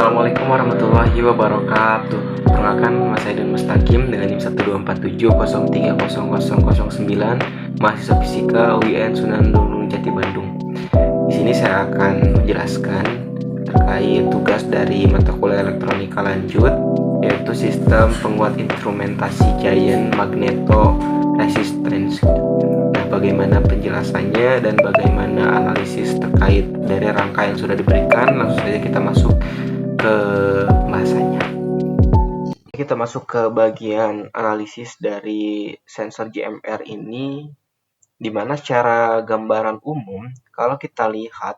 Assalamualaikum warahmatullahi wabarakatuh. Perkenalkan, nama saya dan Mustaqim dengan NIM 12470300009, mahasiswa fisika UIN Sunan Gunung Jati Bandung. Di sini saya akan menjelaskan terkait tugas dari mata kuliah elektronika lanjut, yaitu sistem penguat instrumentasi giant magnetoresistance. Nah, bagaimana penjelasannya dan bagaimana analisis terkait dari rangka yang sudah diberikan? Langsung saja kita masuk ke bahasanya. Kita masuk ke bagian analisis dari sensor GMR ini, di mana secara gambaran umum, kalau kita lihat,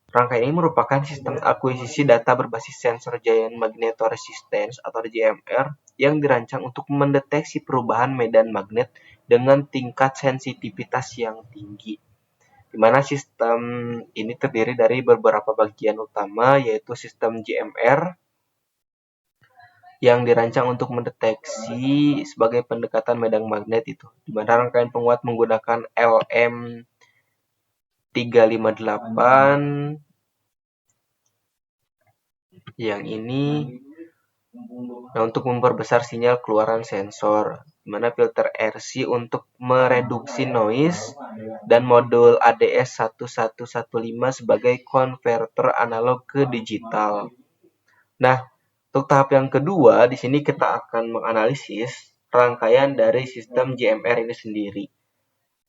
rangka ini merupakan sistem akuisisi data berbasis sensor giant magnetoresistance atau GMR yang dirancang untuk mendeteksi perubahan medan magnet dengan tingkat sensitivitas yang tinggi. Di mana sistem ini terdiri dari beberapa bagian utama, yaitu sistem GMR yang dirancang untuk mendeteksi sebagai pendekatan medan magnet itu, di mana rangkaian penguat menggunakan LM358 yang ini. Nah, untuk memperbesar sinyal keluaran sensor, di mana filter RC untuk mereduksi noise, dan modul ADS1115 sebagai konverter analog ke digital. Nah, untuk tahap yang kedua, di sini kita akan menganalisis rangkaian dari sistem GMR ini sendiri.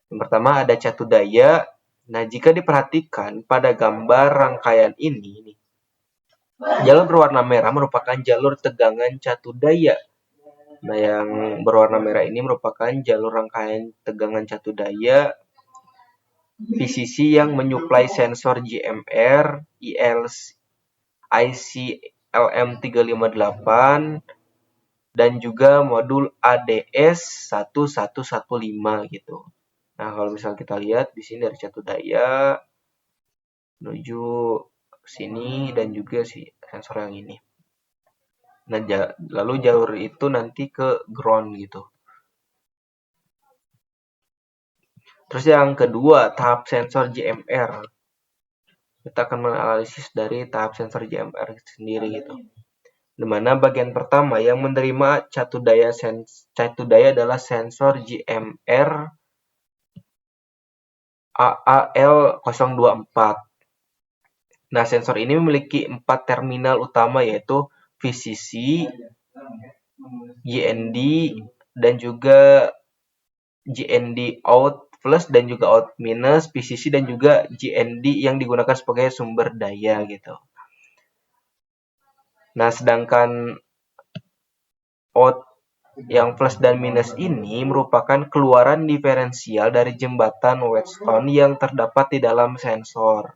Yang pertama ada catu daya. Nah, jika diperhatikan pada gambar rangkaian ini, jalur berwarna merah merupakan jalur tegangan catu daya. Nah, yang berwarna merah ini merupakan jalur rangkaian tegangan catu daya VCC yang menyuplai sensor GMR IC LM358 dan juga modul ADS1115 gitu. Nah, kalau misal kita lihat di sini dari catu daya menuju sini dan juga si sensor yang ini. Nah, lalu jalur itu nanti ke ground gitu. Terus yang kedua, tahap sensor GMR. Kita akan menganalisis dari tahap sensor GMR sendiri gitu. Di mana bagian pertama yang menerima catu daya adalah sensor GMR AAL024. Nah, sensor ini memiliki 4 terminal utama, yaitu VCC, GND, dan juga GND out plus dan juga out minus, VCC dan juga GND yang digunakan sebagai sumber daya gitu. Nah, sedangkan out yang plus dan minus ini merupakan keluaran diferensial dari jembatan Wheatstone yang terdapat di dalam sensor.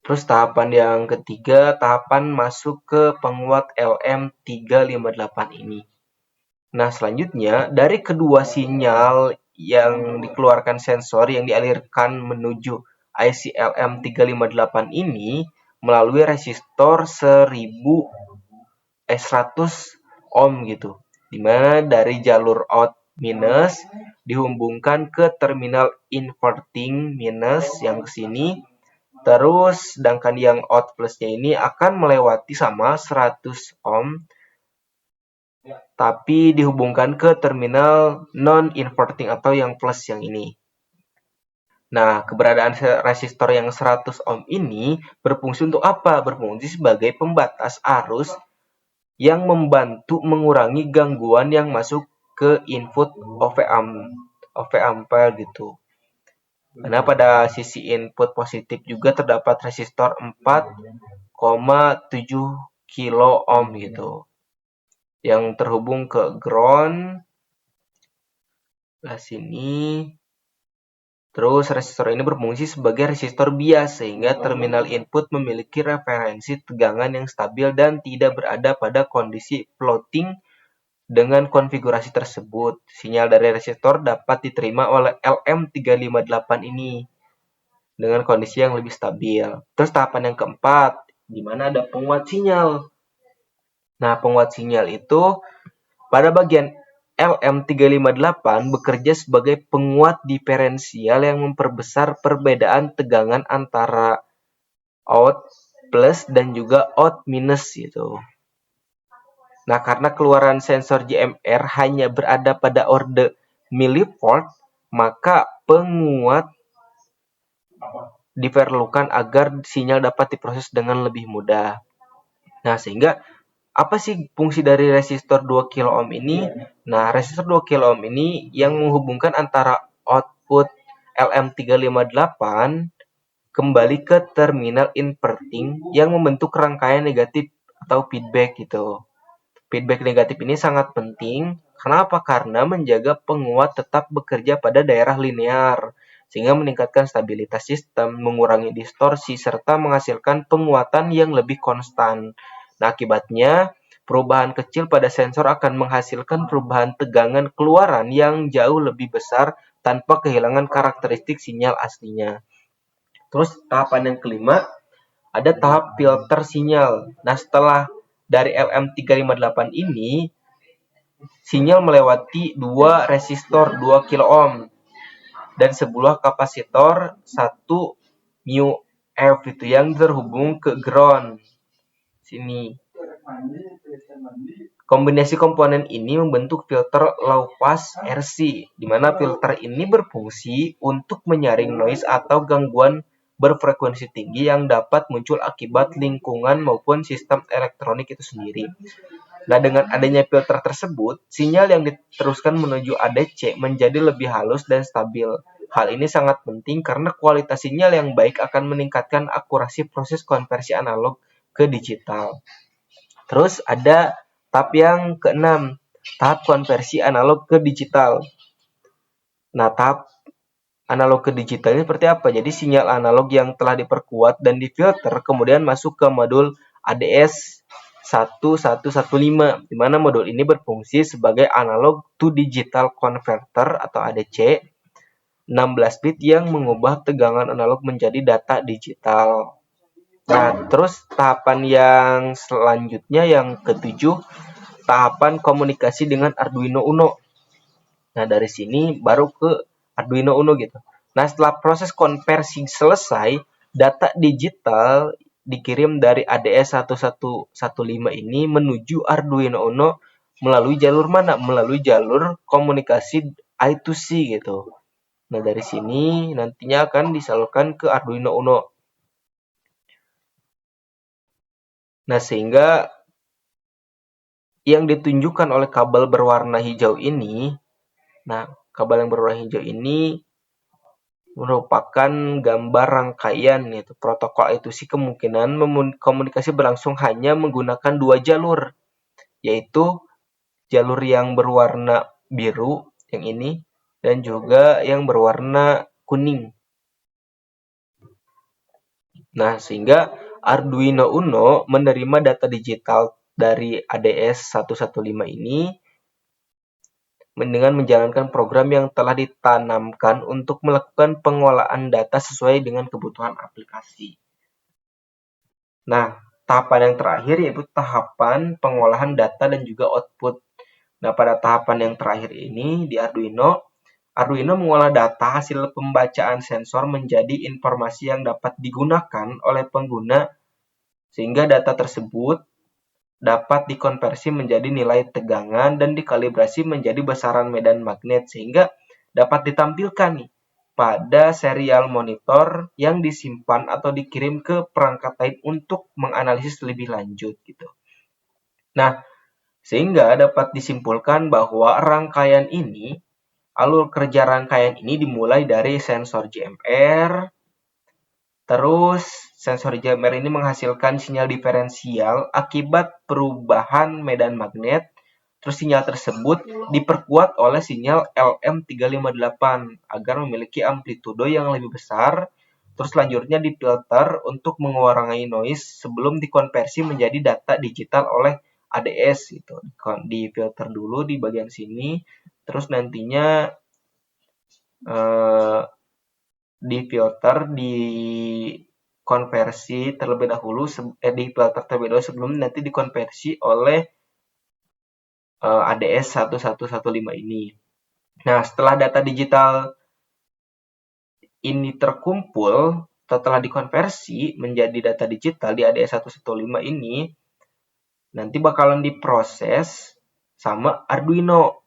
Terus tahapan yang ketiga, tahapan masuk ke penguat LM358 ini. Nah, selanjutnya dari kedua sinyal yang dikeluarkan sensor yang dialirkan menuju IC LM358 ini melalui resistor 100 ohm gitu. Dimana dari jalur out minus dihubungkan ke terminal inverting minus yang ke sini. Terus sedangkan yang out plusnya ini akan melewati sama 100 ohm tapi dihubungkan ke terminal non-inverting atau yang plus yang ini. Nah, keberadaan resistor yang 100 ohm ini berfungsi untuk apa? Berfungsi sebagai pembatas arus yang membantu mengurangi gangguan yang masuk ke input OV ampere gitu. Karena pada sisi input positif juga terdapat resistor 4,7 kilo ohm gitu, yang terhubung ke ground sini. Terus resistor ini berfungsi sebagai resistor bias sehingga terminal input memiliki referensi tegangan yang stabil dan tidak berada pada kondisi floating. Dengan konfigurasi tersebut, sinyal dari resistor dapat diterima oleh LM358 ini dengan kondisi yang lebih stabil. Terus tahapan yang keempat, di mana ada penguat sinyal. Nah, penguat sinyal itu pada bagian LM358 bekerja sebagai penguat diferensial yang memperbesar perbedaan tegangan antara out plus dan juga out minus gitu. Nah, karena keluaran sensor JMR hanya berada pada orde millivolt, maka penguat diperlukan agar sinyal dapat diproses dengan lebih mudah. Nah, sehingga apa sih fungsi dari resistor 2 kilo ohm ini? Nah, resistor 2 kilo ohm ini yang menghubungkan antara output LM358 kembali ke terminal inverting yang membentuk rangkaian negatif atau feedback gitu. Feedback negatif ini sangat penting. Kenapa? Karena menjaga penguat tetap bekerja pada daerah linear, sehingga meningkatkan stabilitas sistem, mengurangi distorsi, serta menghasilkan penguatan yang lebih konstan. Nah, akibatnya, perubahan kecil pada sensor akan menghasilkan perubahan tegangan keluaran yang jauh lebih besar tanpa kehilangan karakteristik sinyal aslinya. Terus tahapan yang kelima, ada tahap filter sinyal. Nah, setelah dari LM358 ini, sinyal melewati dua resistor 2 kilo ohm dan sebuah kapasitor 1 mu F itu yang terhubung ke ground. Sini. Kombinasi komponen ini membentuk filter low pass RC, di mana filter ini berfungsi untuk menyaring noise atau gangguan berfrekuensi tinggi yang dapat muncul akibat lingkungan maupun sistem elektronik itu sendiri. Nah, dengan adanya filter tersebut, sinyal yang diteruskan menuju ADC menjadi lebih halus dan stabil. Hal ini sangat penting karena kualitas sinyal yang baik akan meningkatkan akurasi proses konversi analog ke digital. Terus ada tahap yang keenam, tahap konversi analog ke digital. Nah, tahap analog ke digital ini seperti apa? Jadi sinyal analog yang telah diperkuat dan difilter kemudian masuk ke modul ADS 1115, di mana modul ini berfungsi sebagai analog to digital converter atau ADC 16 bit yang mengubah tegangan analog menjadi data digital. Nah, terus tahapan yang selanjutnya yang ketujuh, tahapan komunikasi dengan Arduino Uno. Nah, dari sini baru ke Arduino Uno gitu. Nah, setelah proses konversi selesai, data digital dikirim dari ADS 1115 ini menuju Arduino Uno melalui jalur mana? Melalui jalur komunikasi I2C gitu. Nah, dari sini nantinya akan disalurkan ke Arduino Uno. Nah, sehingga yang ditunjukkan oleh kabel berwarna hijau ini, nah, kabel yang berwarna hijau ini merupakan gambar rangkaian yaitu protokol itu sih kemungkinan komunikasi berlangsung hanya menggunakan dua jalur, yaitu jalur yang berwarna biru yang ini dan juga yang berwarna kuning. Nah, sehingga Arduino Uno menerima data digital dari ADS 115 ini dengan menjalankan program yang telah ditanamkan untuk melakukan pengolahan data sesuai dengan kebutuhan aplikasi. Nah, tahapan yang terakhir yaitu tahapan pengolahan data dan juga output. Nah, pada tahapan yang terakhir ini di Arduino mengolah data hasil pembacaan sensor menjadi informasi yang dapat digunakan oleh pengguna sehingga data tersebut dapat dikonversi menjadi nilai tegangan dan dikalibrasi menjadi besaran medan magnet sehingga dapat ditampilkan nih pada serial monitor yang disimpan atau dikirim ke perangkat lain untuk menganalisis lebih lanjut gitu. Nah, sehingga dapat disimpulkan bahwa alur kerja rangkaian ini dimulai dari sensor JMR. Terus, sensor JMR ini menghasilkan sinyal diferensial akibat perubahan medan magnet. Terus sinyal tersebut diperkuat oleh sinyal LM358 agar memiliki amplitudo yang lebih besar. Terus selanjutnya difilter untuk mengurangi noise sebelum dikonversi menjadi data digital oleh ADS gitu. Difilter dulu di bagian sini. Terus nantinya difilter dikonversi terlebih dahulu sebelum nanti dikonversi oleh ADS 1115 ini. Nah, setelah data digital ini terkumpul, setelah dikonversi menjadi data digital di ADS115 ini, nanti bakalan diproses sama Arduino,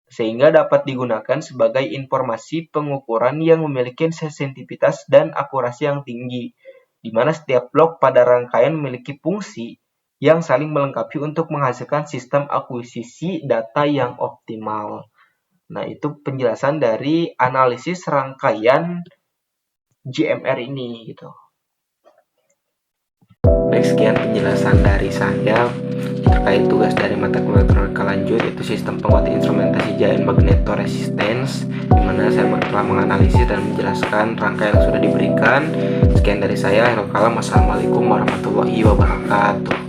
sehingga dapat digunakan sebagai informasi pengukuran yang memiliki sensitivitas dan akurasi yang tinggi, di mana setiap blok pada rangkaian memiliki fungsi yang saling melengkapi untuk menghasilkan sistem akuisisi data yang optimal. Nah, itu penjelasan dari analisis rangkaian JMR ini gitu. Baik, sekian penjelasan dari saya terkait tugas dari mata kuliah elektronika lanjut, yaitu sistem penguat instrumentasi giant magnetoresistance, di mana saya telah menganalisis dan menjelaskan rangkaian yang sudah diberikan. Sekian dari saya. Wassalamualaikum warahmatullahi wabarakatuh.